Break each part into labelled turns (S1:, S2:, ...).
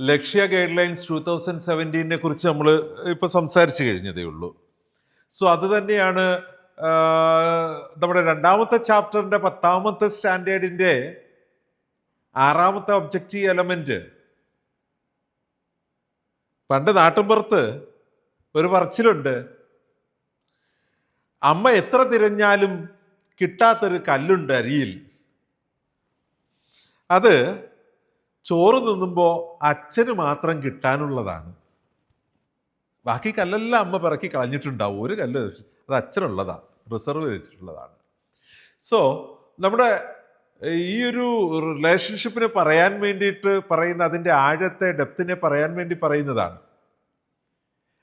S1: ലക്ഷ്യ guide lines 2017 കുറിച്ച് നമ്മൾ ഇപ്പോൾ സംസാരിച്ചു കഴിഞ്ഞതേ ഉള്ളൂ. സോ അത് തന്നെയാണ് നമ്മുടെ രണ്ടാമത്തെ ചാപ്റ്ററിൻ്റെ 10ാമത്തെ സ്റ്റാൻഡേർഡിൻ്റെ 6ാമത്തെ ഒബ്ജക്റ്റീവ് എലമെന്റ്. പണ്ട് നാട്ടിൻപുറത്ത് ഒരു പറച്ചിലുണ്ട്, അമ്മ എത്ര തിരഞ്ഞാലും കിട്ടാത്തൊരു കല്ലുണ്ട് അരിയിൽ. അത് ചോറ് തിന്നുമ്പോൾ അച്ഛന് മാത്രം കിട്ടാനുള്ളതാണ്. ബാക്കി കല്ലെല്ലാം അമ്മ പിറക്കി കളഞ്ഞിട്ടുണ്ടാവും, ഒരു കല്ല് അത് അച്ഛനുള്ളതാണ്, റിസർവ് വെച്ചിട്ടുള്ളതാണ്. സോ നമ്മുടെ ഈ ഒരു റിലേഷൻഷിപ്പിനെ പറയാൻ വേണ്ടിയിട്ട് പറയുന്ന, അതിൻ്റെ ആഴത്തെ ഡെപ്തിനെ പറയാൻ വേണ്ടി പറയുന്നതാണ്.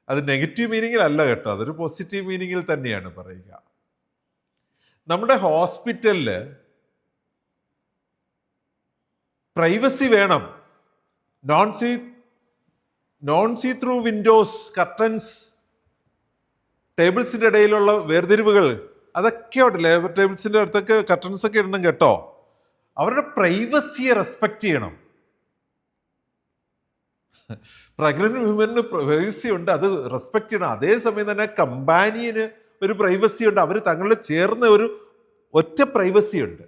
S1: അത് നെഗറ്റീവ് മീനിങ്ങിലല്ല കേട്ടോ, അതൊരു പോസിറ്റീവ് മീനിങ്ങിൽ തന്നെയാണ് പറയുക. നമ്മുടെ ഹോസ്പിറ്റലിൽ പ്രൈവസി വേണം. Non see through windows, curtains, ടേബിൾസിൻ്റെ ഇടയിലുള്ള വേർതിരിവുകൾ, അതൊക്കെ ഉണ്ട്. ലേബർ ടേബിൾസിൻ്റെ അടുത്തൊക്കെ കർട്ടൻസ് ഒക്കെ ഇടണം കേട്ടോ. അവരുടെ പ്രൈവസിയെ റെസ്പെക്റ്റ് ചെയ്യണം. പ്രഗ്നന്റ് വിമന് പ്രൈവസി ഉണ്ട്, അത് റെസ്പെക്ട് ചെയ്യണം. അതേസമയം തന്നെ കമ്പാനിയന് ഒരു പ്രൈവസി ഉണ്ട്, അവർ തങ്ങളിൽ ചേർന്ന ഒരു ഒറ്റ പ്രൈവസി ഉണ്ട്.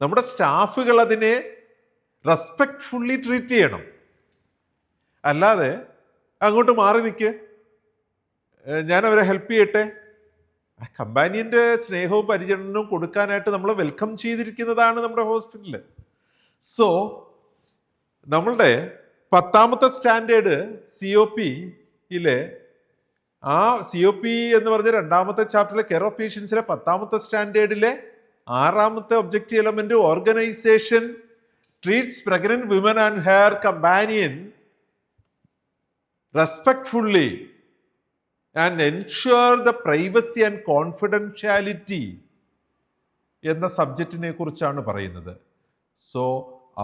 S1: നമ്മുടെ സ്റ്റാഫുകൾ അതിനെ റെസ്പെക്ട്ഫുള്ളി ട്രീറ്റ് ചെയ്യണം. അല്ലാതെ അങ്ങോട്ട് മാറി നിൽക്ക്, ഞാൻ അവരെ ഹെൽപ്പ് ചെയ്യട്ടെ. കമ്പാനിയൻ്റെ സ്നേഹവും പരിചരണവും കൊടുക്കാനായിട്ട് നമ്മളെ വെൽക്കം ചെയ്തിരിക്കുന്നതാണ് നമ്മുടെ ഹോസ്പിറ്റല്. സോ നമ്മളുടെ 10ാമത്തെ സ്റ്റാൻഡേർഡ് COP-യിലെ ആ COP എന്ന് പറഞ്ഞ രണ്ടാമത്തെ ചാപ്റ്ററിലെ കെയർ ഓഫ് പേഷ്യൻസിലെ 10ാമത്തെ സ്റ്റാൻഡേർഡിലെ 6ാമത്തെ objective element, organisation treats pregnant women and her companion respectfully and ensure the privacy and confidentiality എന്ന സബ്ജക്റ്റിനെ കുറിച്ചാണ് പറയുന്നത്. സോ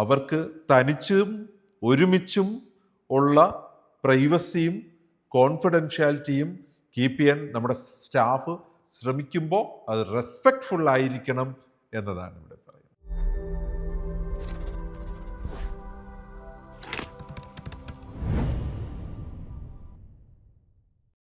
S1: അവർക്ക് തനിച്ചും ഒരുമിച്ചും ഉള്ള പ്രൈവസിയും കോൺഫിഡൻഷ്യാലിറ്റിയും കീപ്പ് ചെയ്യാൻ നമ്മുടെ സ്റ്റാഫ് ശ്രമിക്കുമ്പോൾ അത് റെസ്പെക്ട്ഫുൾ ആയിരിക്കണം എന്നതാണ് ഇവിടെ.